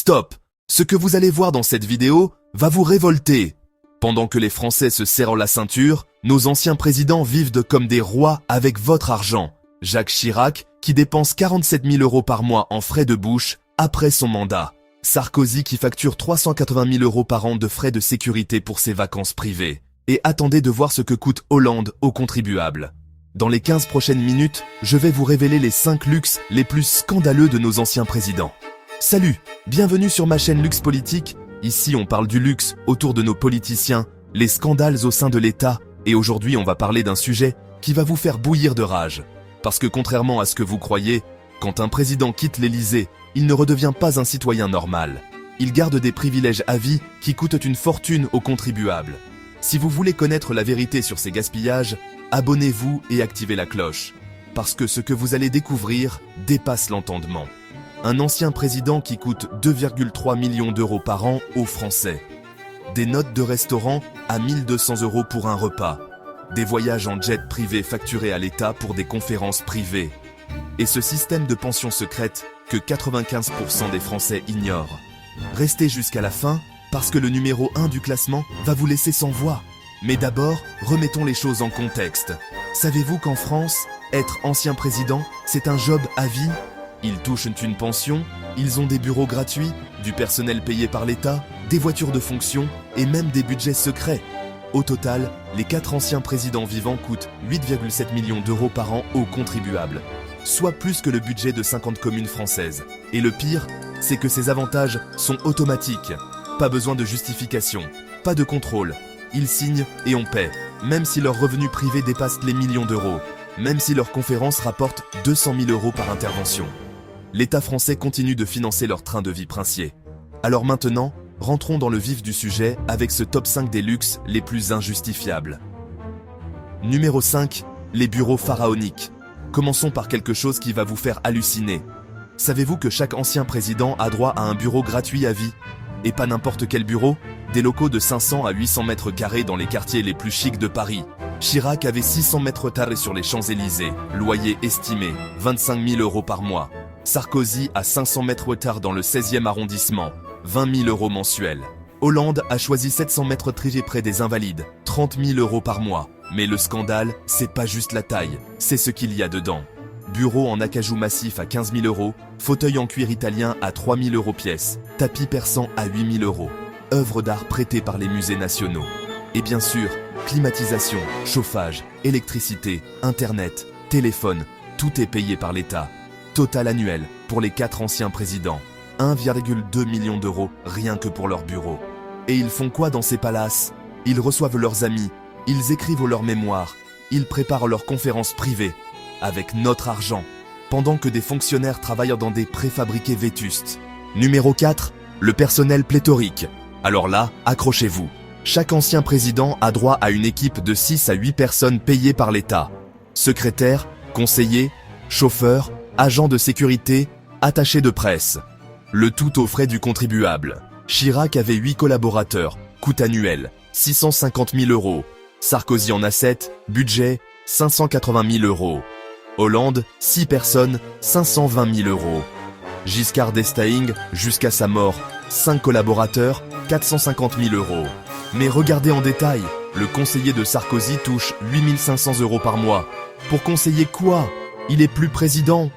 Stop! Ce que vous allez voir dans cette vidéo va vous révolter. Pendant que les Français se serrent la ceinture, nos anciens présidents vivent comme des rois avec votre argent. Jacques Chirac, qui dépense 47 000 € par mois en frais de bouche après son mandat. Sarkozy qui facture 380 000 € par an de frais de sécurité pour ses vacances privées. Et attendez de voir ce que coûte Hollande aux contribuables. Dans les 15 prochaines minutes, je vais vous révéler les 5 luxes les plus scandaleux de nos anciens présidents. Salut, bienvenue sur ma chaîne Luxe Politique. Ici on parle du luxe autour de nos politiciens, les scandales au sein de l'État, et aujourd'hui on va parler d'un sujet qui va vous faire bouillir de rage. Parce que contrairement à ce que vous croyez, quand un président quitte l'Élysée, il ne redevient pas un citoyen normal. Il garde des privilèges à vie qui coûtent une fortune aux contribuables. Si vous voulez connaître la vérité sur ces gaspillages, abonnez-vous et activez la cloche. Parce que ce que vous allez découvrir dépasse l'entendement. Un ancien président qui coûte 2,3 millions d'euros par an aux Français. Des notes de restaurant à 1200 € pour un repas. Des voyages en jet privé facturés à l'État pour des conférences privées. Et ce système de pension secrète que 95% des Français ignorent. Restez jusqu'à la fin parce que le numéro 1 du classement va vous laisser sans voix. Mais d'abord, remettons les choses en contexte. Savez-vous qu'en France, être ancien président, c'est un job à vie ? Ils touchent une pension, ils ont des bureaux gratuits, du personnel payé par l'État, des voitures de fonction et même des budgets secrets. Au total, les 4 anciens présidents vivants coûtent 8,7 millions d'euros par an aux contribuables, soit plus que le budget de 50 communes françaises. Et le pire, c'est que ces avantages sont automatiques. Pas besoin de justification, pas de contrôle. Ils signent et on paie, même si leurs revenus privés dépassent les millions d'euros, même si leurs conférences rapportent 200 000 € par intervention. L'État français continue de financer leur train de vie princier. Alors maintenant, rentrons dans le vif du sujet avec ce top 5 des luxes les plus injustifiables. Numéro 5. Les bureaux pharaoniques. Commençons par quelque chose qui va vous faire halluciner. Savez-vous que chaque ancien président a droit à un bureau gratuit à vie? Et pas n'importe quel bureau, des locaux de 500 à 800 mètres carrés dans les quartiers les plus chics de Paris. Chirac avait 600 mètres carrés sur les Champs-Élysées, loyer estimé 25 000 € par mois. Sarkozy a 500 mètres carrés dans le 16e arrondissement, 20 000 € mensuels. Hollande a choisi 700 mètres carrés près des Invalides, 30 000 € par mois. Mais le scandale, c'est pas juste la taille, c'est ce qu'il y a dedans. Bureau en acajou massif à 15 000 €, fauteuil en cuir italien à 3 000 € pièce, tapis persan à 8 000 €, œuvres d'art prêtées par les musées nationaux. Et bien sûr, climatisation, chauffage, électricité, internet, téléphone, tout est payé par l'État. Total annuel pour les 4 anciens présidents, 1,2 million d'euros rien que pour leur bureau. Et ils font quoi dans ces palaces? Ils reçoivent leurs amis, ils écrivent leurs mémoires, ils préparent leurs conférences privées, avec notre argent, pendant que des fonctionnaires travaillent dans des préfabriqués vétustes. Numéro 4, le personnel pléthorique. Alors là, accrochez-vous. Chaque ancien président a droit à une équipe de 6 à 8 personnes payées par l'État. Secrétaires, conseillers, chauffeurs, agents de sécurité, attachés de presse. Le tout aux frais du contribuable. Chirac avait 8 collaborateurs, coût annuel, 650 000 €. Sarkozy en a 7, budget, 580 000 €. Hollande, 6 personnes, 520 000 €. Giscard d'Estaing, jusqu'à sa mort, 5 collaborateurs, 450 000 €. Mais regardez en détail, le conseiller de Sarkozy touche 8 500 € par mois. Pour conseiller quoi? Il est plus président.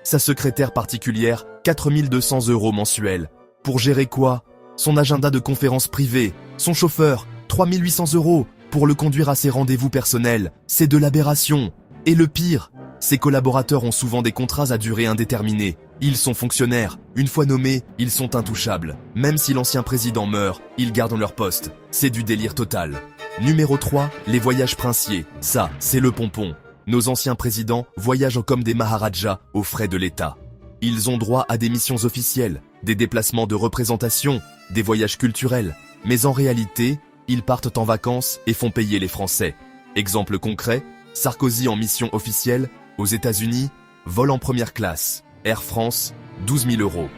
Sa secrétaire particulière, 4 200 € mensuels. Pour gérer quoi? Son agenda de conférences privées. Son chauffeur, 3 800 € pour le conduire à ses rendez-vous personnels. C'est de l'aberration. Et le pire, ses collaborateurs ont souvent des contrats à durée indéterminée. Ils sont fonctionnaires. Une fois nommés, ils sont intouchables. Même si l'ancien président meurt, ils gardent leur poste. C'est du délire total. Numéro 3, les voyages princiers. Ça, c'est le pompon. Nos anciens présidents voyagent comme des maharajas aux frais de l'État. Ils ont droit à des missions officielles, des déplacements de représentation, des voyages culturels. Mais en réalité, ils partent en vacances et font payer les Français. Exemple concret, Sarkozy en mission officielle, aux États-Unis, vol en première classe. Air France, 12 000 €.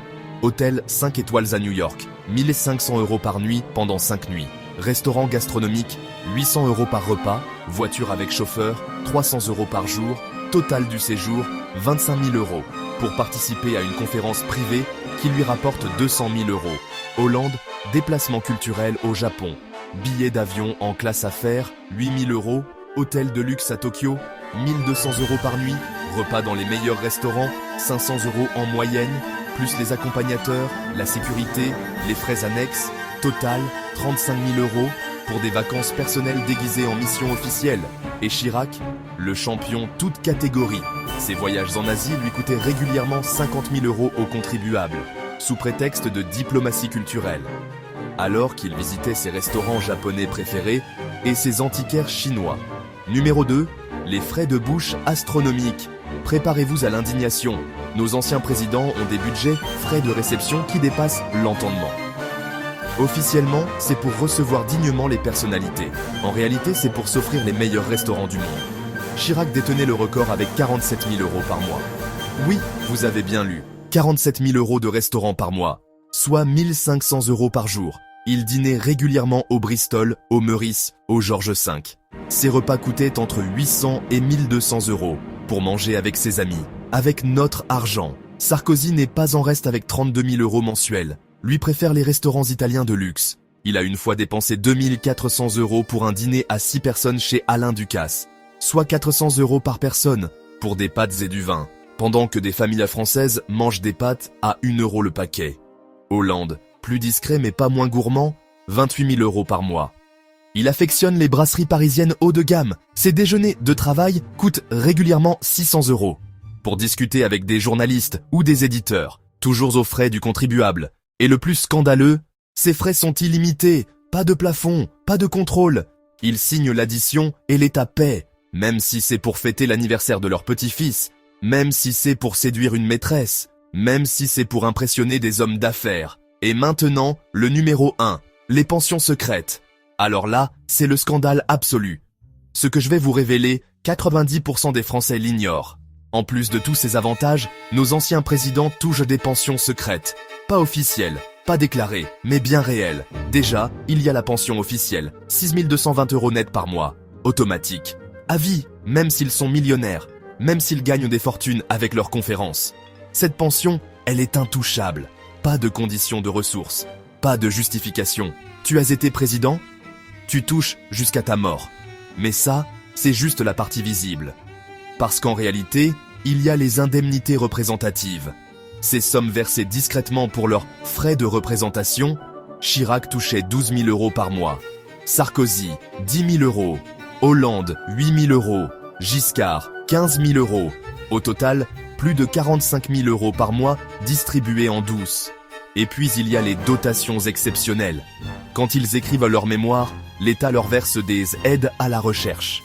Hôtel 5 étoiles à New York, 1 500 € par nuit pendant 5 nuits. Restaurant gastronomique, 800 € par repas. Voiture avec chauffeur, 300 € par jour. Total du séjour, 25 000 €. Pour participer à une conférence privée qui lui rapporte 200 000 euros. Hollande, déplacement culturel au Japon. Billets d'avion en classe affaires, 8 000 euros. Hôtel de luxe à Tokyo, 1 200 euros par nuit. Repas dans les meilleurs restaurants, 500 euros en moyenne. Plus les accompagnateurs, la sécurité, les frais annexes. Total, 35 000 euros pour des vacances personnelles déguisées en mission officielle. Et Chirac, le champion toute catégorie. Ses voyages en Asie lui coûtaient régulièrement 50 000 euros aux contribuables, sous prétexte de diplomatie culturelle. Alors qu'il visitait ses restaurants japonais préférés et ses antiquaires chinois. Numéro 2, les frais de bouche astronomiques. Préparez-vous à l'indignation. Nos anciens présidents ont des budgets frais de réception qui dépassent l'entendement. Officiellement, c'est pour recevoir dignement les personnalités. En réalité, c'est pour s'offrir les meilleurs restaurants du monde. Chirac détenait le record avec 47 000 euros par mois. Oui, vous avez bien lu, 47 000 euros de restaurant par mois, soit 1 500 euros par jour. Il dînait régulièrement au Bristol, au Meurice, au Georges V. Ses repas coûtaient entre 800 et 1 200 euros pour manger avec ses amis, avec notre argent. Sarkozy n'est pas en reste avec 32 000 euros mensuels. Lui préfère les restaurants italiens de luxe. Il a une fois dépensé 2 400 euros pour un dîner à 6 personnes chez Alain Ducasse, soit 400 euros par personne pour des pâtes et du vin, pendant que des familles françaises mangent des pâtes à 1 euro le paquet. Hollande, plus discret mais pas moins gourmand, 28 000 euros par mois. Il affectionne les brasseries parisiennes haut de gamme. Ses déjeuners de travail coûtent régulièrement 600 euros. Pour discuter avec des journalistes ou des éditeurs, toujours aux frais du contribuable. Et le plus scandaleux, ces frais sont illimités, pas de plafond, pas de contrôle. Ils signent l'addition et l'État paie, même si c'est pour fêter l'anniversaire de leur petit-fils, même si c'est pour séduire une maîtresse, même si c'est pour impressionner des hommes d'affaires. Et maintenant, le numéro 1, les pensions secrètes. Alors là, c'est le scandale absolu. Ce que je vais vous révéler, 90% des Français l'ignorent. En plus de tous ces avantages, nos anciens présidents touchent des pensions secrètes. Pas officielles, pas déclarées, mais bien réelles. Déjà, il y a la pension officielle, 6 220 euros net par mois, automatique. À vie, même s'ils sont millionnaires, même s'ils gagnent des fortunes avec leurs conférences. Cette pension, elle est intouchable. Pas de conditions de ressources, pas de justification. Tu as été président ? Tu touches jusqu'à ta mort. Mais ça, c'est juste la partie visible. Parce qu'en réalité, il y a les indemnités représentatives. Ces sommes versées discrètement pour leurs frais de représentation, Chirac touchait 12 000 euros par mois. Sarkozy, 10 000 euros. Hollande, 8 000 euros. Giscard, 15 000 euros. Au total, plus de 45 000 euros par mois distribués en douce. Et puis il y a les dotations exceptionnelles. Quand ils écrivent leur mémoire, l'État leur verse des aides à la recherche.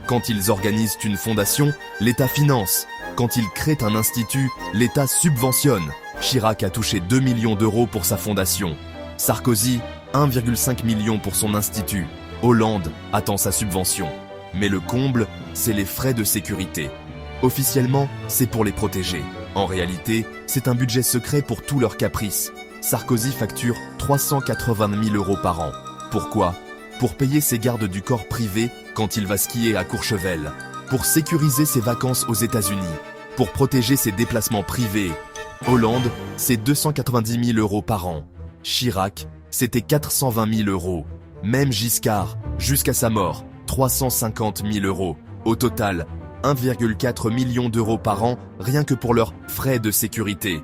Quand ils organisent une fondation, l'État finance. Quand ils créent un institut, l'État subventionne. Chirac a touché 2 millions d'euros pour sa fondation. Sarkozy, 1,5 million pour son institut. Hollande attend sa subvention. Mais le comble, c'est les frais de sécurité. Officiellement, c'est pour les protéger. En réalité, c'est un budget secret pour tous leurs caprices. Sarkozy facture 380 000 euros par an. Pourquoi ? Pour payer ses gardes du corps privés quand il va skier à Courchevel, pour sécuriser ses vacances aux États-Unis, pour protéger ses déplacements privés. Hollande, c'est 290 000 euros par an. Chirac, c'était 420 000 euros. Même Giscard, jusqu'à sa mort, 350 000 euros. Au total, 1,4 million d'euros par an rien que pour leurs frais de sécurité,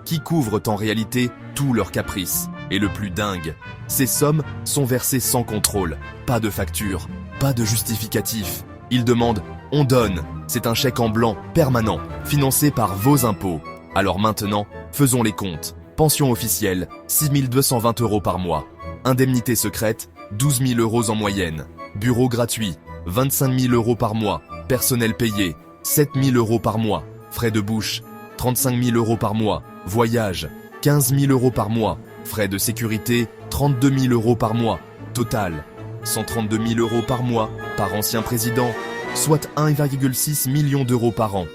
qui couvrent en réalité tous leurs caprices. Et le plus dingue, ces sommes sont versées sans contrôle, pas de facture, pas de justificatif. Ils demandent, on donne, c'est un chèque en blanc permanent, financé par vos impôts. Alors maintenant, faisons les comptes. Pension officielle, 6 220 euros par mois. Indemnité secrète, 12 000 euros en moyenne. Bureau gratuit, 25 000 euros par mois. Personnel payé, 7 000 euros par mois. Frais de bouche, 35 000 euros par mois. Voyage, 15 000 euros par mois. Frais de sécurité, 32 000 euros par mois. Total, 132 000 euros par mois par ancien président, soit 1,6 million d'euros par an.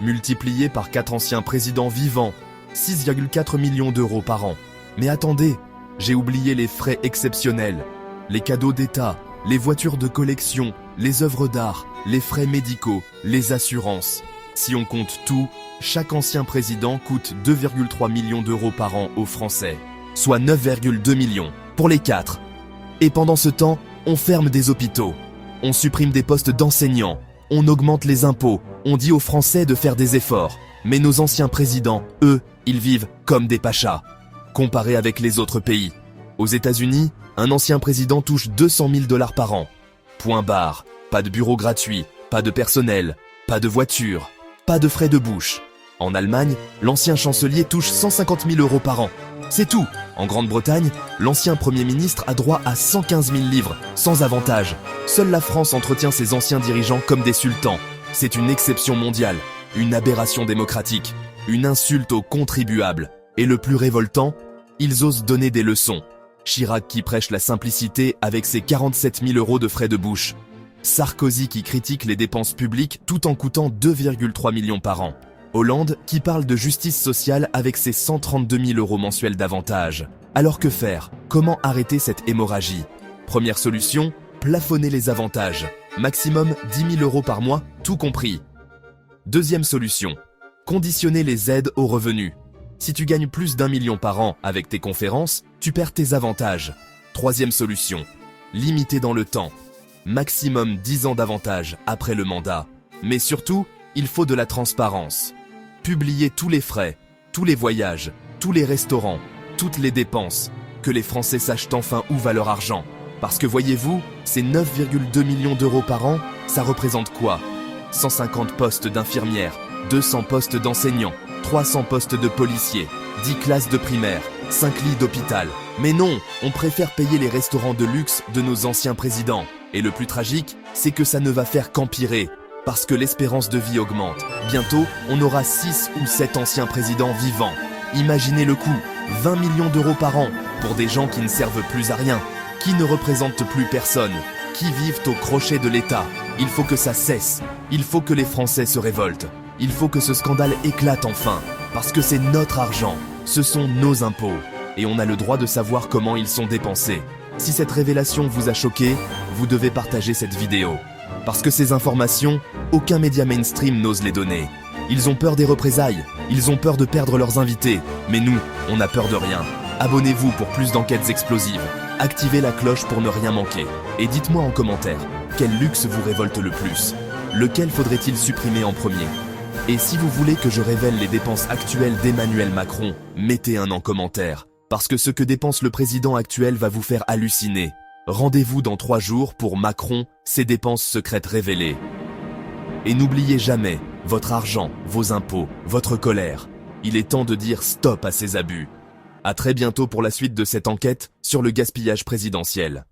Multiplié par 4 anciens présidents vivants, 6,4 millions d'euros par an. Mais attendez, j'ai oublié les frais exceptionnels, les cadeaux d'État, les voitures de collection, les œuvres d'art, les frais médicaux, les assurances. Si on compte tout, chaque ancien président coûte 2,3 millions d'euros par an aux Français, soit 9,2 millions pour les 4. Et pendant ce temps, on ferme des hôpitaux, on supprime des postes d'enseignants, on augmente les impôts, on dit aux Français de faire des efforts. Mais nos anciens présidents, eux, ils vivent comme des pachas, comparés avec les autres pays. Aux États-Unis, un ancien président touche 200 000 $ par an. Point barre, pas de bureau gratuit, pas de personnel, pas de voiture, pas de frais de bouche. En Allemagne, l'ancien chancelier touche 150 000 € par an. C'est tout. En Grande-Bretagne, l'ancien Premier ministre a droit à 115 000 livres, sans avantage. Seule la France entretient ses anciens dirigeants comme des sultans. C'est une exception mondiale, une aberration démocratique, une insulte aux contribuables. Et le plus révoltant, ils osent donner des leçons. Chirac qui prêche la simplicité avec ses 47 000 € de frais de bouche. Sarkozy qui critique les dépenses publiques tout en coûtant 2,3 millions par an. Hollande qui parle de justice sociale avec ses 132 000 € mensuels d'avantages. Alors que faire? Comment arrêter cette hémorragie? Première solution, plafonner les avantages. Maximum 10 000 € par mois, tout compris. Deuxième solution, conditionner les aides aux revenus. Si tu gagnes plus d'1 million par an avec tes conférences, tu perds tes avantages. Troisième solution, limiter dans le temps. Maximum 10 ans d'avantages après le mandat. Mais surtout, il faut de la transparence. Publier tous les frais, tous les voyages, tous les restaurants, toutes les dépenses. Que les Français sachent enfin où va leur argent. Parce que voyez-vous, ces 9,2 millions d'euros par an, ça représente quoi? 150 postes d'infirmières, 200 postes d'enseignants, 300 postes de policiers, 10 classes de primaire, 5 lits d'hôpital. Mais non, on préfère payer les restaurants de luxe de nos anciens présidents. Et le plus tragique, c'est que ça ne va faire qu'empirer. Parce que l'espérance de vie augmente. Bientôt, on aura 6 ou 7 anciens présidents vivants. Imaginez le coût, 20 millions d'euros par an, pour des gens qui ne servent plus à rien, qui ne représentent plus personne, qui vivent au crochet de l'État. Il faut que ça cesse. Il faut que les Français se révoltent. Il faut que ce scandale éclate enfin. Parce que c'est notre argent. Ce sont nos impôts. Et on a le droit de savoir comment ils sont dépensés. Si cette révélation vous a choqué, vous devez partager cette vidéo. Parce que ces informations, aucun média mainstream n'ose les donner. Ils ont peur des représailles, ils ont peur de perdre leurs invités. Mais nous, on n'a peur de rien. Abonnez-vous pour plus d'enquêtes explosives. Activez la cloche pour ne rien manquer. Et dites-moi en commentaire, quel luxe vous révolte le plus? Lequel faudrait-il supprimer en premier? Et si vous voulez que je révèle les dépenses actuelles d'Emmanuel Macron, mettez un en commentaire. Parce que ce que dépense le président actuel va vous faire halluciner. Rendez-vous dans 3 jours pour Macron, ses dépenses secrètes révélées. Et n'oubliez jamais, votre argent, vos impôts, votre colère. Il est temps de dire stop à ces abus. À très bientôt pour la suite de cette enquête sur le gaspillage présidentiel.